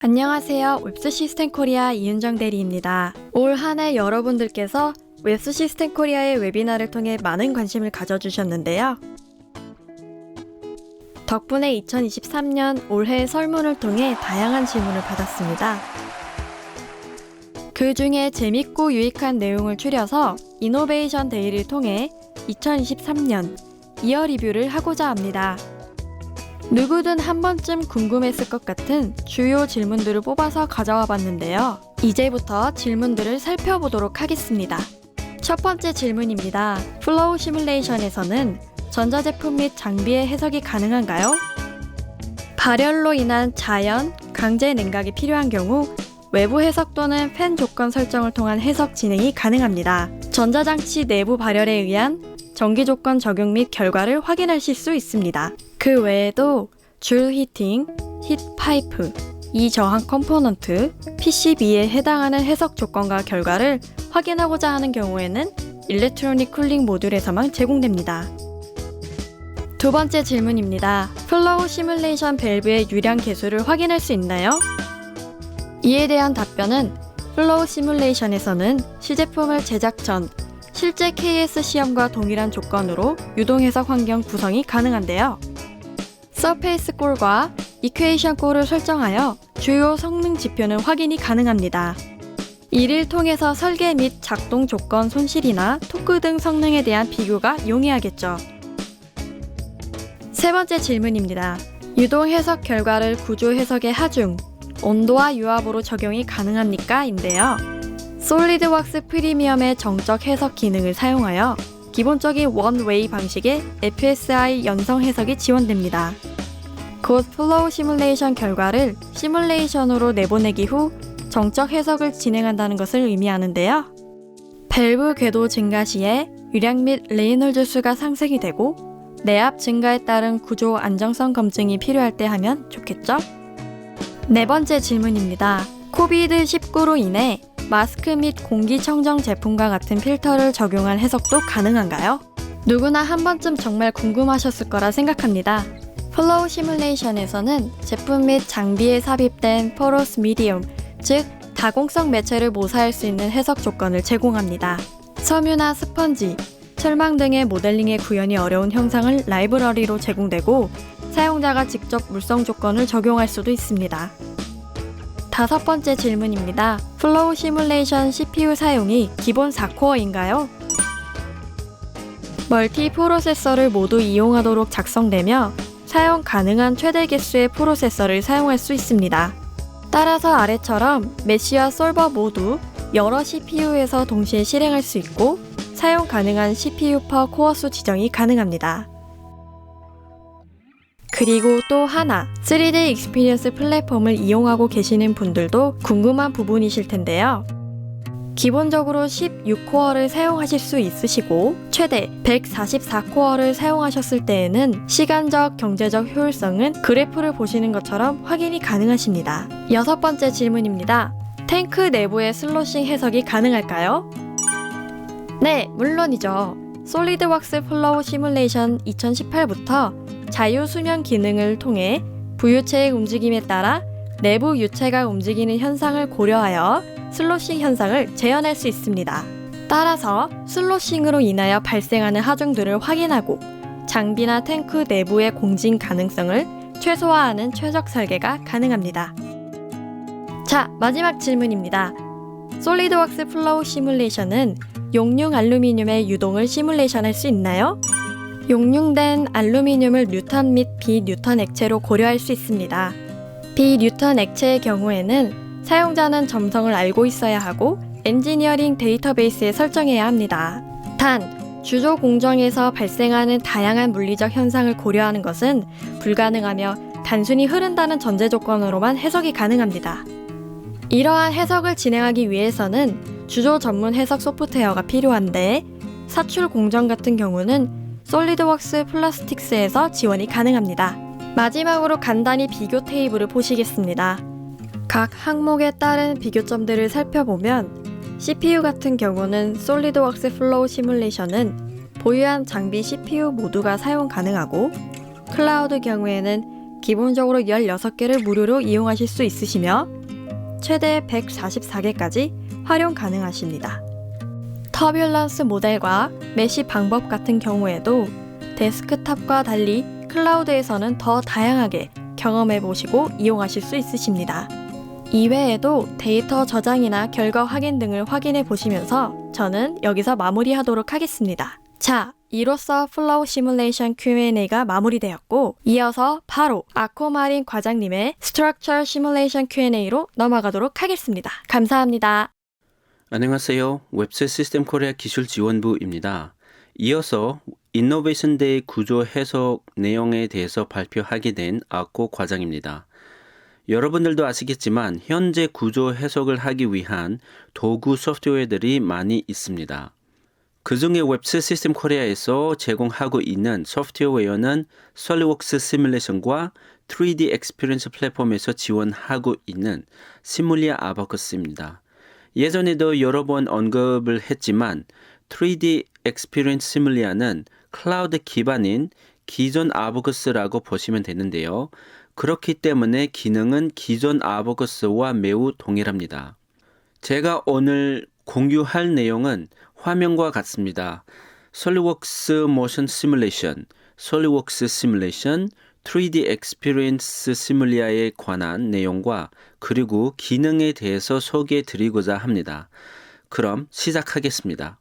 안녕하세요. 웹스 시스템 코리아 이은정 대리입니다. 올 한 해 여러분들께서 웹스 시스템 코리아의 웨비나를 통해 많은 관심을 가져주셨는데요. 덕분에 2023년 올해 설문을 통해 다양한 질문을 받았습니다. 그 중에 재밌고 유익한 내용을 추려서 이노베이션 데이를 통해 2023년 이어 리뷰를 하고자 합니다. 누구든 한 번쯤 궁금했을 것 같은 주요 질문들을 뽑아서 가져와 봤는데요. 이제부터 질문들을 살펴보도록 하겠습니다. 첫 번째 질문입니다. 플로우 시뮬레이션에서는 전자제품 및 장비의 해석이 가능한가요? 발열로 인한 자연, 강제 냉각이 필요한 경우 외부 해석 또는 팬 조건 설정을 통한 해석 진행이 가능합니다. 전자장치 내부 발열에 의한 전기 조건 적용 및 결과를 확인하실 수 있습니다. 그 외에도 줄 히팅, 히트 파이프, 이 저항 컴포넌트, PCB에 해당하는 해석 조건과 결과를 확인하고자 하는 경우에는 일렉트로닉 쿨링 모듈에서만 제공됩니다. 두 번째 질문입니다. 플로우 시뮬레이션 밸브의 유량 개수를 확인할 수 있나요? 이에 대한 답변은 플로우 시뮬레이션에서는 시제품을 제작 전 실제 KS 시험과 동일한 조건으로 유동 해석 환경 구성이 가능한데요. 서페이스 골과 이퀘이션 골을 설정하여 주요 성능 지표는 확인이 가능합니다. 이를 통해서 설계 및 작동 조건 손실이나 토크 등 성능에 대한 비교가 용이하겠죠. 세 번째 질문입니다. 유동 해석 결과를 구조 해석의 하중, 온도와 유압으로 적용이 가능합니까? 인데요. 솔리드웍스 프리미엄의 정적 해석 기능을 사용하여 기본적인 원웨이 방식의 FSI 연성 해석이 지원됩니다. 곧 플로우 시뮬레이션 결과를 시뮬레이션으로 내보내기 후 정적 해석을 진행한다는 것을 의미하는데요. 밸브 궤도 증가 시에 유량 및 레이놀즈 수가 상승이 되고 내압 증가에 따른 구조 안정성 검증이 필요할 때 하면 좋겠죠? 네 번째 질문입니다. 코비드-19로 인해 마스크 및 공기청정 제품과 같은 필터를 적용한 해석도 가능한가요? 누구나 한 번쯤 정말 궁금하셨을 거라 생각합니다. 플로우 시뮬레이션에서는 제품 및 장비에 삽입된 포러스 미디움, 즉 다공성 매체를 모사할 수 있는 해석 조건을 제공합니다. 섬유나 스펀지, 철망 등의 모델링에 구현이 어려운 형상을 라이브러리로 제공되고 사용자가 직접 물성 조건을 적용할 수도 있습니다. 다섯 번째 질문입니다. 플로우 시뮬레이션 CPU 사용이 기본 4코어인가요? 멀티 프로세서를 모두 이용하도록 작성되며 사용 가능한 최대 개수의 프로세서를 사용할 수 있습니다. 따라서 아래처럼 메쉬와 솔버 모두 여러 CPU에서 동시에 실행할 수 있고 사용 가능한 CPU 퍼 코어 수 지정이 가능합니다. 그리고 또 하나, 3D 익스피리언스 플랫폼을 이용하고 계시는 분들도 궁금한 부분이실 텐데요. 기본적으로 16코어를 사용하실 수 있으시고 최대 144코어를 사용하셨을 때에는 시간적, 경제적 효율성은 그래프를 보시는 것처럼 확인이 가능하십니다. 여섯 번째 질문입니다. 탱크 내부의 슬로싱 해석이 가능할까요? 네, 물론이죠. 솔리드웍스 플로우 시뮬레이션 2018부터 자유 수면 기능을 통해 부유체의 움직임에 따라 내부 유체가 움직이는 현상을 고려하여 슬로싱 현상을 재현할 수 있습니다. 따라서 슬로싱으로 인하여 발생하는 하중들을 확인하고 장비나 탱크 내부의 공진 가능성을 최소화하는 최적 설계가 가능합니다. 자, 마지막 질문입니다. 솔리드웍스 플로우 시뮬레이션은 용융 알루미늄의 유동을 시뮬레이션할 수 있나요? 용융된 알루미늄을 뉴턴 및 비뉴턴 액체로 고려할 수 있습니다. 비뉴턴 액체의 경우에는 사용자는 점성을 알고 있어야 하고 엔지니어링 데이터베이스에 설정해야 합니다. 단, 주조 공정에서 발생하는 다양한 물리적 현상을 고려하는 것은 불가능하며 단순히 흐른다는 전제 조건으로만 해석이 가능합니다. 이러한 해석을 진행하기 위해서는 주조 전문 해석 소프트웨어가 필요한데 사출 공정 같은 경우는 솔리드웍스 플라스틱스에서 지원이 가능합니다. 마지막으로 간단히 비교 테이블을 보시겠습니다. 각 항목에 따른 비교점들을 살펴보면 CPU 같은 경우는 솔리드웍스 플로우 시뮬레이션은 보유한 장비 CPU 모두가 사용 가능하고 클라우드 경우에는 기본적으로 16개를 무료로 이용하실 수 있으시며 최대 144개까지 활용 가능하십니다. 터뷸런스 모델과 메시 방법 같은 경우에도 데스크탑과 달리 클라우드에서는 더 다양하게 경험해보시고 이용하실 수 있으십니다. 이외에도 데이터 저장이나 결과 확인 등을 확인해 보시면서 저는 여기서 마무리하도록 하겠습니다. 자, 이로써 플로우 시뮬레이션 Q&A가 마무리되었고 이어서 바로 아코마린 과장님의 스트럭처 시뮬레이션 Q&A로 넘어가도록 하겠습니다. 감사합니다. 안녕하세요. 웹셋 시스템 코리아 기술지원부입니다. 이어서 이노베이션 데이 구조 해석 내용에 대해서 발표하게 된 아코 과장입니다. 여러분들도 아시겠지만 현재 구조 해석을 하기 위한 도구 소프트웨어들이 많이 있습니다. 그 중에 웹셋 시스템 코리아에서 제공하고 있는 소프트웨어는 솔리웍스 시뮬레이션과 3D 익스피리언스 플랫폼에서 지원하고 있는 시뮬리아 아바커스입니다. 예전에도 여러 번 언급을 했지만 3D 익스피리언스 시뮬리아는 클라우드 기반인 기존 아바커스라고 보시면 되는데요. 그렇기 때문에 기능은 기존 아바커스와 매우 동일합니다. 제가 오늘 공유할 내용은 화면과 같습니다. 솔리웍스 모션 시뮬레이션, 솔리웍스 시뮬레이션, 3D 익스피리언스 시뮬리아에 관한 내용과 그리고 기능에 대해서 소개해 드리고자 합니다. 그럼 시작하겠습니다.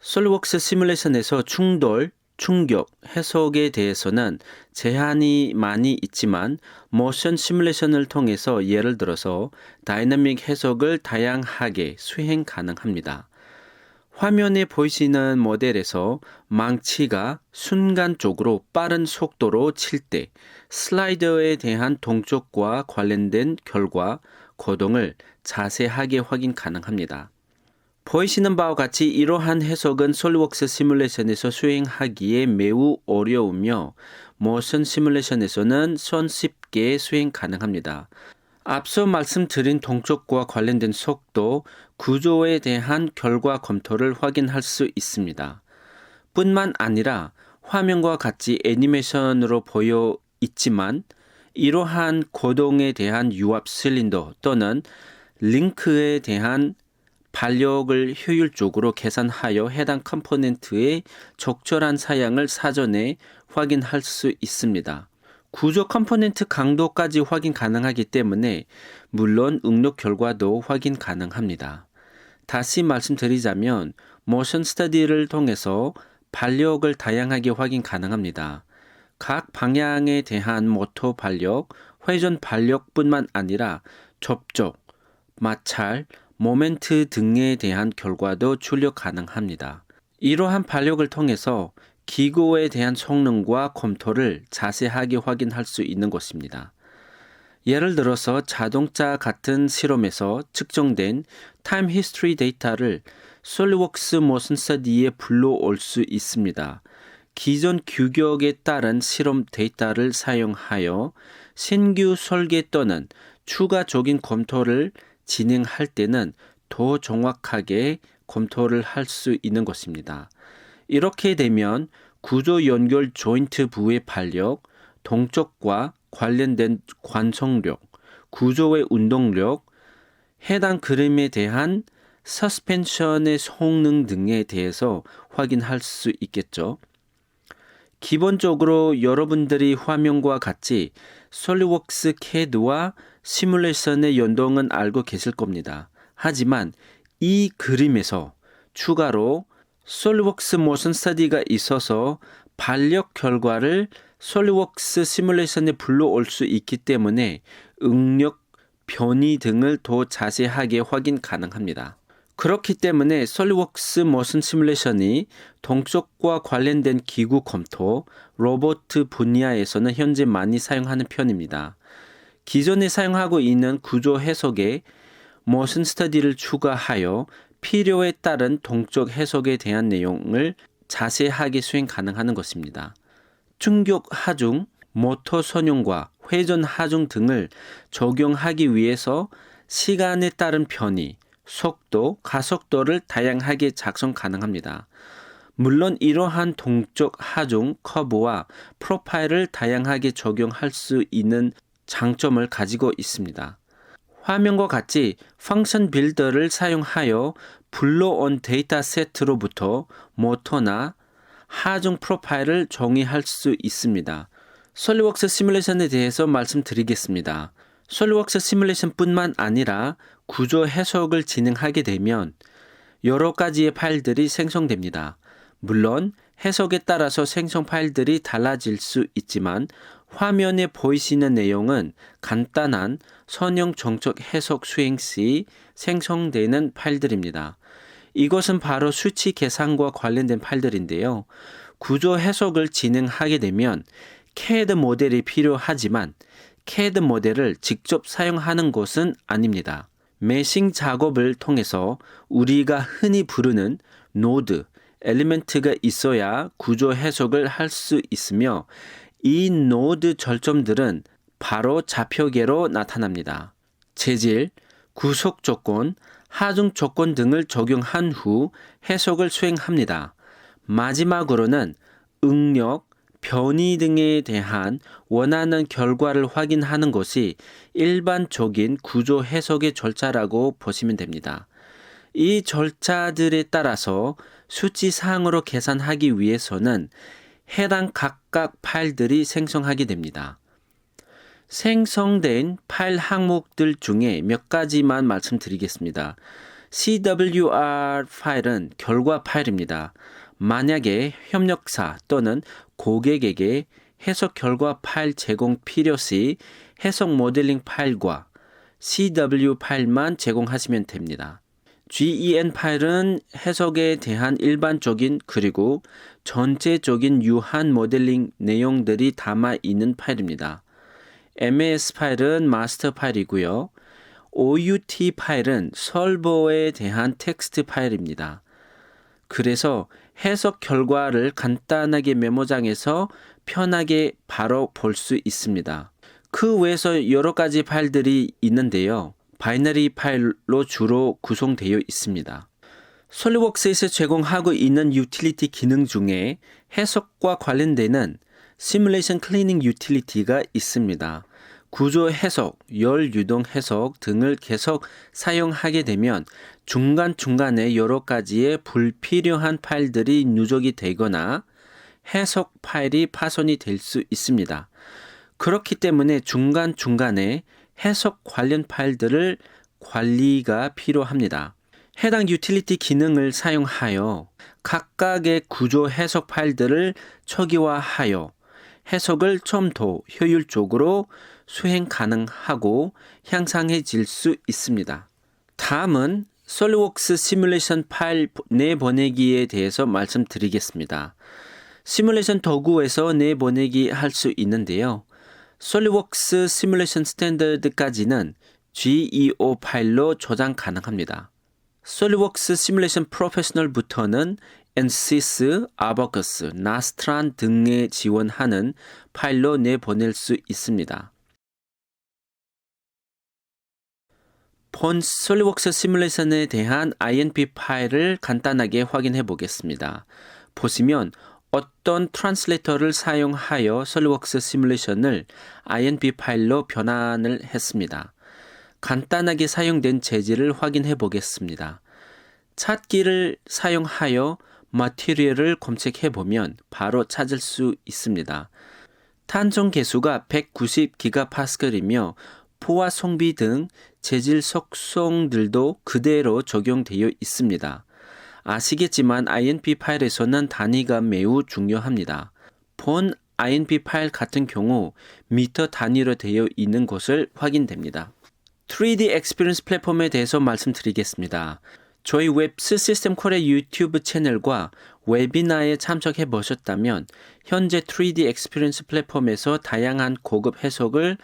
솔리웍스 시뮬레이션에서 충돌, 충격, 해석에 대해서는 제한이 많이 있지만 모션 시뮬레이션을 통해서 예를 들어서 다이나믹 해석을 다양하게 수행 가능합니다. 화면에 보이시는 모델에서 망치가 순간적으로 빠른 속도로 칠 때 슬라이더에 대한 동적과 관련된 결과, 고동을 자세하게 확인 가능합니다. 보이시는 바와 같이 이러한 해석은 솔리웍스 시뮬레이션에서 수행하기에 매우 어려우며 모션 시뮬레이션에서는 손쉽게 수행 가능합니다. 앞서 말씀드린 동적과 관련된 속도, 구조에 대한 결과 검토를 확인할 수 있습니다. 뿐만 아니라 화면과 같이 애니메이션으로 보여 있지만 이러한 고동에 대한 유압 실린더 또는 링크에 대한 반력을 효율적으로 계산하여 해당 컴포넌트의 적절한 사양을 사전에 확인할 수 있습니다. 구조 컴포넌트 강도까지 확인 가능하기 때문에 물론 응력 결과도 확인 가능합니다. 다시 말씀드리자면 모션 스터디를 통해서 반력을 다양하게 확인 가능합니다. 각 방향에 대한 모터 반력, 회전 반력뿐만 아니라 접촉, 마찰, 모멘트 등에 대한 결과도 출력 가능합니다. 이러한 반력을 통해서 기구에 대한 성능과 검토를 자세하게 확인할 수 있는 것입니다. 예를 들어서 자동차 같은 실험에서 측정된 타임 히스토리 데이터를 솔리웍스 모션 스터디에 불러올 수 있습니다. 기존 규격에 따른 실험 데이터를 사용하여 신규 설계 또는 추가적인 검토를 진행할 때는 더 정확하게 검토를 할 수 있는 것입니다. 이렇게 되면 구조 연결 조인트 부의 반력, 동적과 관련된 관성력, 구조의 운동력, 해당 그림에 대한 서스펜션의 성능 등에 대해서 확인할 수 있겠죠. 기본적으로 여러분들이 화면과 같이 솔리웍스 CAD와 시뮬레이션의 연동은 알고 계실 겁니다. 하지만 이 그림에서 추가로 솔리웍스 모션 스터디가 있어서 반력 결과를 솔리웍스 시뮬레이션에 불러올 수 있기 때문에 응력, 변이 등을 더 자세하게 확인 가능합니다. 그렇기 때문에 솔리웍스 모션 시뮬레이션이 동적과 관련된 기구 검토, 로봇 분야에서는 현재 많이 사용하는 편입니다. 기존에 사용하고 있는 구조 해석에 모션 스터디를 추가하여 필요에 따른 동적 해석에 대한 내용을 자세하게 수행 가능한 것입니다. 충격 하중, 모터 선용과 회전 하중 등을 적용하기 위해서 시간에 따른 변이, 속도, 가속도를 다양하게 작성 가능합니다. 물론 이러한 동적 하중 커브와 프로파일을 다양하게 적용할 수 있는 장점을 가지고 있습니다. 화면과 같이 펑션 빌더를 사용하여 불러온 데이터 세트로부터 모터나 하중 프로파일을 정의할 수 있습니다. 솔리웍스 시뮬레이션에 대해서 말씀드리겠습니다. 솔리웍스 시뮬레이션뿐만 아니라 구조 해석을 진행하게 되면 여러 가지의 파일들이 생성됩니다. 물론 해석에 따라서 생성 파일들이 달라질 수 있지만 화면에 보이시는 내용은 간단한 선형 정적 해석 수행 시 생성되는 파일들입니다. 이것은 바로 수치 계산과 관련된 파일들인데요. 구조 해석을 진행하게 되면 CAD 모델이 필요하지만 CAD 모델을 직접 사용하는 것은 아닙니다. 메싱 작업을 통해서 우리가 흔히 부르는 노드, 엘리멘트가 있어야 구조 해석을 할 수 있으며 이 노드 절점들은 바로 좌표계로 나타납니다. 재질, 구속 조건, 하중 조건 등을 적용한 후 해석을 수행합니다. 마지막으로는 응력, 변이 등에 대한 원하는 결과를 확인하는 것이 일반적인 구조 해석의 절차라고 보시면 됩니다. 이 절차들에 따라서 수치상으로 계산하기 위해서는 해당 각각 파일들이 생성하게 됩니다. 생성된 파일 항목들 중에 몇 가지만 말씀드리겠습니다. CWR 파일은 결과 파일입니다. 만약에 협력사 또는 고객에게 해석 결과 파일 제공 필요 시 해석 모델링 파일과 CW 파일만 제공하시면 됩니다. GEN 파일은 해석에 대한 일반적인 그리고 전체적인 유한 모델링 내용들이 담아 있는 파일입니다. MAS 파일은 마스터 파일이고요. OUT 파일은 설버에 대한 텍스트 파일입니다. 그래서 해석 결과를 간단하게 메모장에서 편하게 바로 볼 수 있습니다. 그 외에서 여러 가지 파일들이 있는데요. 바이너리 파일로 주로 구성되어 있습니다. 솔리웍스에서 제공하고 있는 유틸리티 기능 중에 해석과 관련되는 시뮬레이션 클리닝 유틸리티가 있습니다. 구조 해석, 열 유동 해석 등을 계속 사용하게 되면 중간중간에 여러 가지의 불필요한 파일들이 누적이 되거나 해석 파일이 파손이 될 수 있습니다. 그렇기 때문에 중간중간에 해석 관련 파일들을 관리가 필요합니다. 해당 유틸리티 기능을 사용하여 각각의 구조 해석 파일들을 초기화하여 해석을 좀 더 효율적으로 수행 가능하고 향상해질 수 있습니다. 다음은 솔리웍스 시뮬레이션 파일 내보내기에 대해서 말씀드리겠습니다. 시뮬레이션 도구에서 내보내기 할 수 있는데요. 솔리웍스 시뮬레이션 스탠더드까지는 GEO 파일로 저장 가능합니다. 솔리웍스 시뮬레이션 프로페셔널부터는 ANSYS, 아바커스, 나스트란 등에 지원하는 파일로 내보낼 수 있습니다. 본 솔리웍스 시뮬레이션에 대한 INP 파일을 간단하게 확인해 보겠습니다. 보시면 어떤 트랜슬레이터를 사용하여 솔리웍스 시뮬레이션을 INP 파일로 변환을 했습니다. 간단하게 사용된 재질을 확인해 보겠습니다. 찾기를 사용하여 마티리얼을 검색해 보면 바로 찾을 수 있습니다. 탄성 계수가 190GPa이며 포화 성비 등 재질 속성들도 그대로 적용되어 있습니다. 아시겠지만 INP 파일에서는 단위가 매우 중요합니다. 본 INP 파일 같은 경우 미터 단위로 되어 있는 것을 확인됩니다. 3D Experience 플랫폼에 대해서 말씀드리겠습니다. 저희 웹스 시스템 코리아 유튜브 채널과 웨비나에 참석해 보셨다면 현재 3D Experience 플랫폼에서 다양한 고급 해석을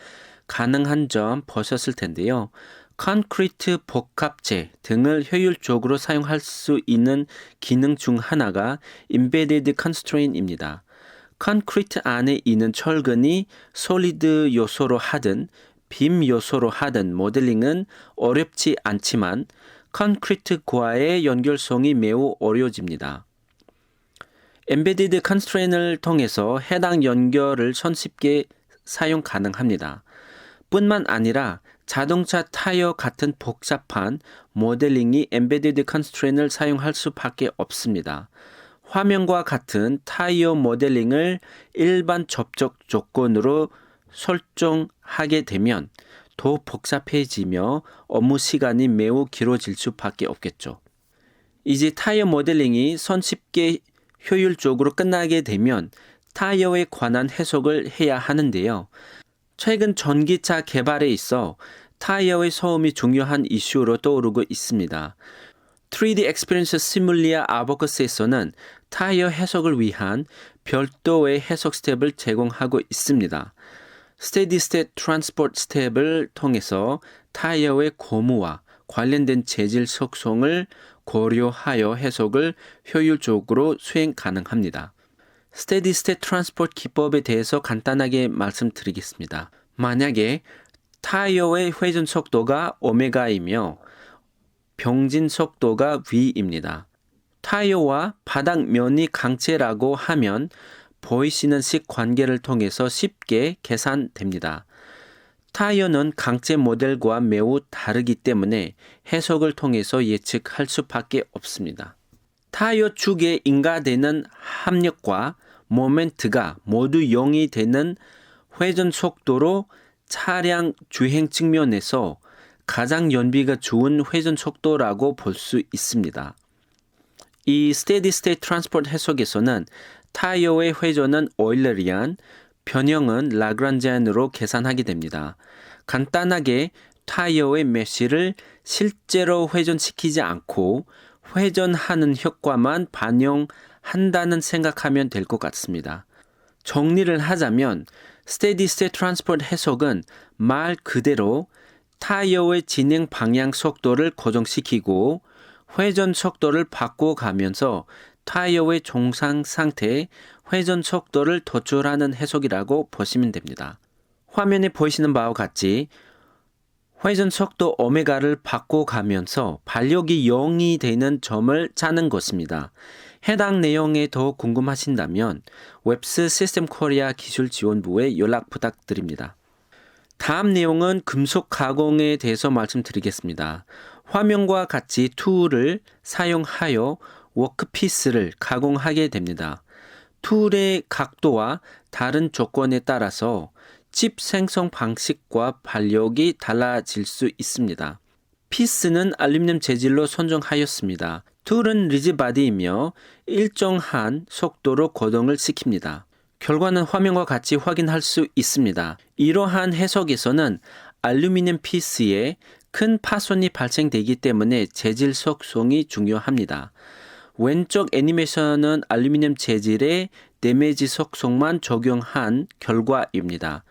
가능한 점 보셨을 텐데요. 콘크리트 복합재 등을 효율적으로 사용할 수 있는 기능 중 하나가 Embedded Constraint입니다. 콘크리트 안에 있는 철근이 솔리드 요소로 하든 빔 요소로 하든 모델링은 어렵지 않지만 콘크리트과의 연결성이 매우 어려워집니다. Embedded Constraint을 통해서 해당 연결을 손쉽게 사용 가능합니다. 뿐만 아니라 자동차 타이어 같은 복잡한 모델링이 Embedded Constraint을 사용할 수밖에 없습니다. 화면과 같은 타이어 모델링을 일반 접촉 조건으로 설정하게 되면 더 복잡해지며 업무 시간이 매우 길어질 수밖에 없겠죠. 이제 타이어 모델링이 손쉽게 효율적으로 끝나게 되면 타이어에 관한 해석을 해야 하는데요. 최근 전기차 개발에 있어 타이어의 소음이 중요한 이슈로 떠오르고 있습니다. 3D Experience Simulia Abacus에서는 타이어 해석을 위한 별도의 해석 스텝을 제공하고 있습니다. Steady State Transport 스텝을 통해서 타이어의 고무와 관련된 재질 속성을 고려하여 해석을 효율적으로 수행 가능합니다. Steady State Transport 기법에 대해서 간단하게 말씀드리겠습니다. 만약에 타이어의 회전 속도가 오메가이며 병진 속도가 V입니다. 타이어와 바닥면이 강체라고 하면 보이시는 식 관계를 통해서 쉽게 계산됩니다. 타이어는 강체 모델과 매우 다르기 때문에 해석을 통해서 예측할 수밖에 없습니다. 타이어 축에 인가되는 합력과 모멘트가 모두 0이 되는 회전 속도로 차량 주행 측면에서 가장 연비가 좋은 회전 속도라고 볼 수 있습니다. 이 Steady State Transport 해석에서는 타이어의 회전은 오일러리안, 변형은 라그란지안으로 계산하게 됩니다. 간단하게 타이어의 메쉬를 실제로 회전시키지 않고 회전하는 효과만 반영한다는 생각하면 될 것 같습니다. 정리를 하자면 Steady State Transport 해석은 말 그대로 타이어의 진행 방향 속도를 고정시키고 회전 속도를 바꿔가면서 타이어의 정상 상태에 회전 속도를 도출하는 해석이라고 보시면 됩니다. 화면에 보이시는 바와 같이 회전 속도 오메가를 바꿔가면서 반력이 0이 되는 점을 찾는 것입니다. 해당 내용에 더 궁금하신다면 웹스 시스템 코리아 기술지원부에 연락 부탁드립니다. 다음 내용은 금속 가공에 대해서 말씀드리겠습니다. 화면과 같이 툴을 사용하여 워크피스를 가공하게 됩니다. 툴의 각도와 다른 조건에 따라서 칩 생성 방식과 반력이 달라질 수 있습니다. 피스는 알루미늄 재질로 선정하였습니다. 툴은 리지바디이며 일정한 속도로 고정을 시킵니다. 결과는 화면과 같이 확인할 수 있습니다. 이러한 해석에서는 알루미늄 피스에 큰 파손이 발생되기 때문에 재질 속성이 중요합니다. 왼쪽 애니메이션은 알루미늄 재질의 데미지 속성만 적용한 결과입니다.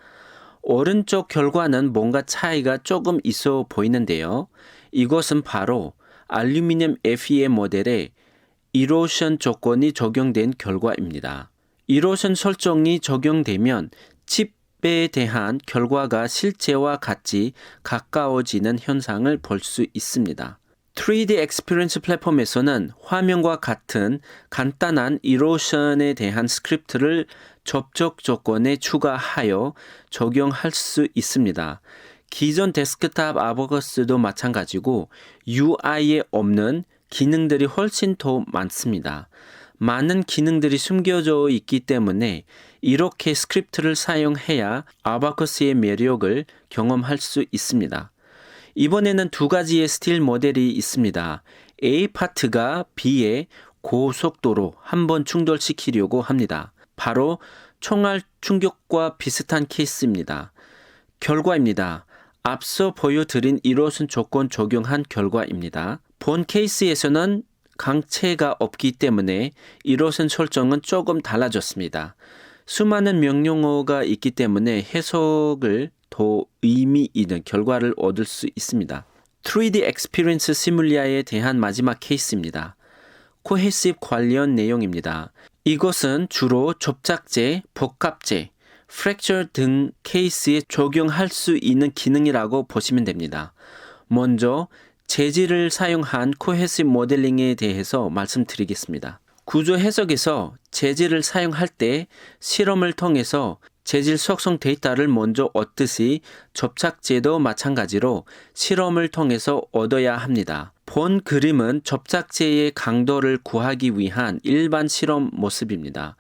오른쪽 결과는 뭔가 차이가 조금 있어 보이는데요. 이것은 바로 알루미늄 FEA 모델에 이로션 조건이 적용된 결과입니다. 이로션 설정이 적용되면 칩에 대한 결과가 실제와 같이 가까워지는 현상을 볼 수 있습니다. 3D Experience 플랫폼에서는 화면과 같은 간단한 이로션에 대한 스크립트를 접촉 조건에 추가하여 적용할 수 있습니다. 기존 데스크탑 아바커스도 마찬가지고 UI에 없는 기능들이 훨씬 더 많습니다. 많은 기능들이 숨겨져 있기 때문에 이렇게 스크립트를 사용해야 아바커스의 매력을 경험할 수 있습니다. 이번에는 두 가지의 스틸 모델이 있습니다. A 파트가 B에 고속도로 한번 충돌시키려고 합니다. 바로 총알 충격과 비슷한 케이스입니다. 결과입니다. 앞서 보여드린 이로선 조건 적용한 결과입니다. 본 케이스에서는 강체가 없기 때문에 이로선 설정은 조금 달라졌습니다. 수많은 명령어가 있기 때문에 해석을 더 의미 있는 결과를 얻을 수 있습니다. 3D Experience Simula에 대한 마지막 케이스입니다. 코헤시브 관련 내용입니다. 이것은 주로 접착제, 복합제, 프랙처 등 케이스에 적용할 수 있는 기능이라고 보시면 됩니다. 먼저 재질을 사용한 코헤시브 모델링에 대해서 말씀드리겠습니다. 구조 해석에서 재질을 사용할 때 실험을 통해서 재질 속성 데이터를 먼저 얻듯이 접착제도 마찬가지로 실험을 통해서 얻어야 합니다. 본 그림은 접착제의 강도를 구하기 위한 일반 실험 모습입니다.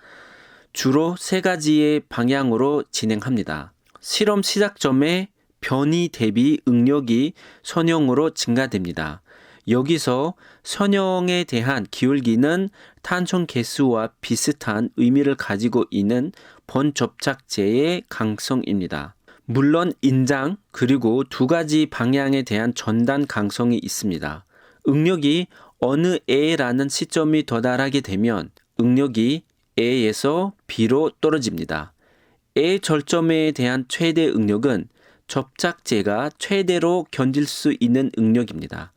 주로 세 가지의 방향으로 진행합니다. 실험 시작점에 변이 대비 응력이 선형으로 증가됩니다. 여기서 선형에 대한 기울기는 탄성 개수와 비슷한 의미를 가지고 있는 본 접착제의 강성입니다. 물론 인장 그리고 두 가지 방향에 대한 전단 강성이 있습니다. 응력이 어느 A라는 시점이 도달하게 되면 응력이 A에서 B로 떨어집니다. A 절점에 대한 최대 응력은 접착제가 최대로 견딜 수 있는 응력입니다.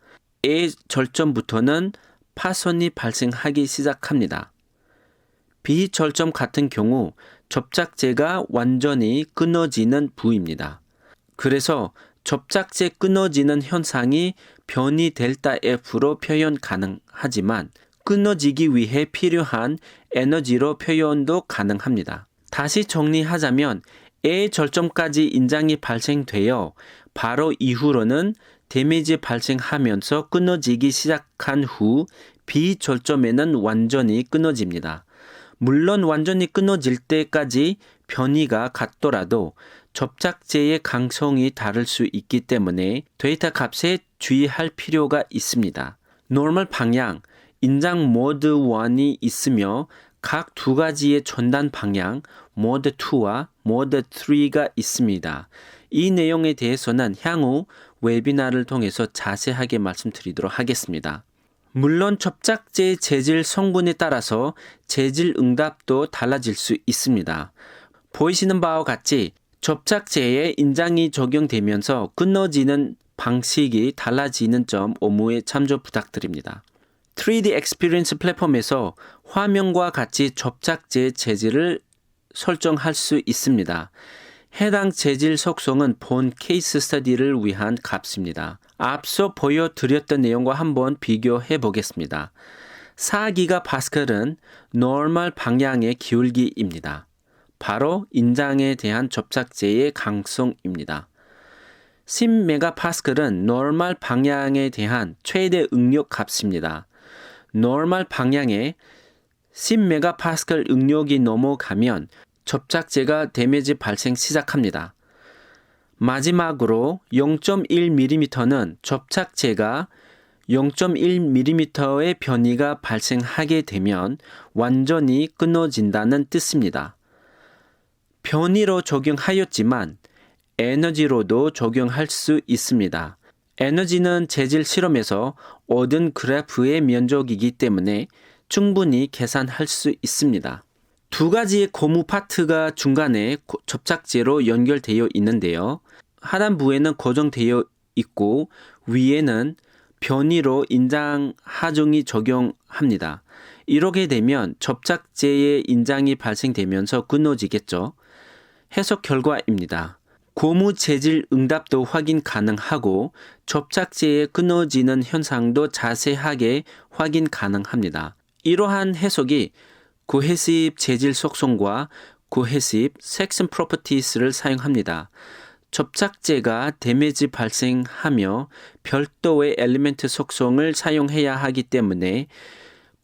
A 절점부터는 파손이 발생하기 시작합니다. B 절점 같은 경우 접착제가 완전히 끊어지는 부위입니다. 그래서 접착제 끊어지는 현상이 변이 델타 F로 표현 가능하지만 끊어지기 위해 필요한 에너지로 표현도 가능합니다. 다시 정리하자면 A 절점까지 인장이 발생되어 바로 이후로는 데미지 발생하면서 끊어지기 시작한 후 B 절점에는 완전히 끊어집니다. 물론 완전히 끊어질 때까지 변이가 같더라도 접착제의 강성이 다를 수 있기 때문에 데이터 값에 주의할 필요가 있습니다. 노멀 방향, 인장 모드 1이 있으며 각 두 가지의 전단 방향, 모드 2와 모드 3가 있습니다. 이 내용에 대해서는 향후 웨비나를 통해서 자세하게 말씀드리도록 하겠습니다. 물론 접착제 재질 성분에 따라서 재질 응답도 달라질 수 있습니다. 보이시는 바와 같이 접착제에 인장이 적용되면서 끊어지는 방식이 달라지는 점 업무에 참조 부탁드립니다. 3D Experience 플랫폼에서 화면과 같이 접착제 재질을 설정할 수 있습니다. 해당 재질 속성은 본 케이스 스터디를 위한 값입니다. 앞서 보여드렸던 내용과 한번 비교해 보겠습니다. 4GPa는 노멀 방향의 기울기입니다. 바로 인장에 대한 접착제의 강성입니다. 10MPa는 노멀 방향에 대한 최대 응력 값입니다. 노멀 방향에 10MPa 응력이 넘어가면 접착제가 데미지 발생 시작합니다. 마지막으로 0.1mm는 접착제가 0.1mm의 변이가 발생하게 되면 완전히 끊어진다는 뜻입니다. 변이로 적용하였지만 에너지로도 적용할 수 있습니다. 에너지는 재질 실험에서 얻은 그래프의 면적이기 때문에 충분히 계산할 수 있습니다. 두 가지의 고무 파트가 중간에 접착제로 연결되어 있는데요. 하단부에는 고정되어 있고 위에는 변이로 인장 하중이 적용합니다. 이렇게 되면 접착제의 인장이 발생되면서 끊어지겠죠. 해석 결과입니다. 고무 재질 응답도 확인 가능하고 접착제의 끊어지는 현상도 자세하게 확인 가능합니다. 이러한 해석이 cohesive 재질 속성과 cohesive section properties를 사용합니다. 접착제가 데미지 발생하며 별도의 엘리멘트 속성을 사용해야 하기 때문에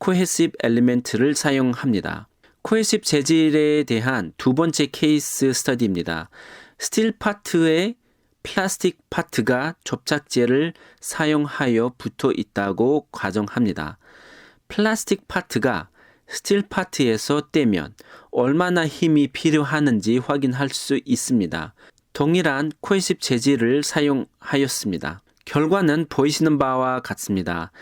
cohesive 엘리멘트를 사용합니다. cohesive 재질에 대한 두 번째 케이스 스터디입니다. 스틸 파트에 플라스틱 파트가 접착제를 사용하여 붙어 있다고 가정합니다. 플라스틱 파트가 스틸 파트에서 떼면 얼마나 힘이 필요하는지 확인할 수 있습니다. 동일한 코헤시브 재질을 사용하였습니다. 결과는 보이시는 바와 같습니다.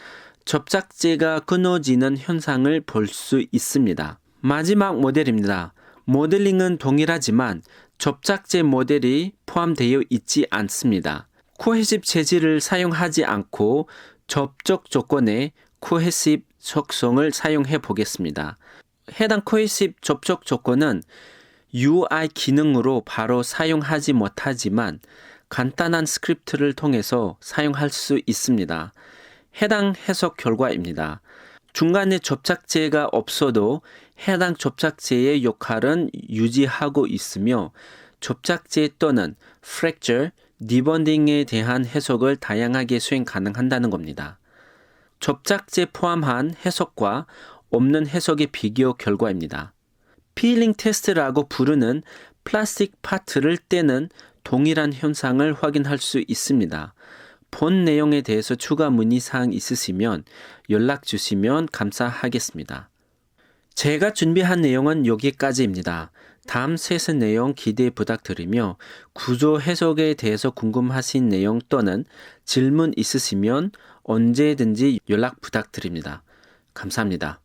접착제가 끊어지는 현상을 볼 수 있습니다. 마지막 모델입니다. 모델링은 동일하지만 접착제 모델이 포함되어 있지 않습니다. 코헤시브 재질을 사용하지 않고 접촉 조건에 코헤시브 속성을 사용해 보겠습니다. 해당 코헤시브 접촉 조건은 UI 기능으로 바로 사용하지 못하지만 간단한 스크립트를 통해서 사용할 수 있습니다. 해당 해석 결과입니다. 중간에 접착제가 없어도 해당 접착제의 역할은 유지하고 있으며 접착제 또는 fracture, debonding에 대한 해석을 다양하게 수행 가능한다는 겁니다. 접착제 포함한 해석과 없는 해석의 비교 결과입니다. 필링 테스트라고 부르는 플라스틱 파트를 떼는 동일한 현상을 확인할 수 있습니다. 본 내용에 대해서 추가 문의사항 있으시면 연락 주시면 감사하겠습니다. 제가 준비한 내용은 여기까지입니다. 다음 세션 내용 기대 부탁드리며 구조 해석에 대해서 궁금하신 내용 또는 질문 있으시면 언제든지 연락 부탁드립니다. 감사합니다.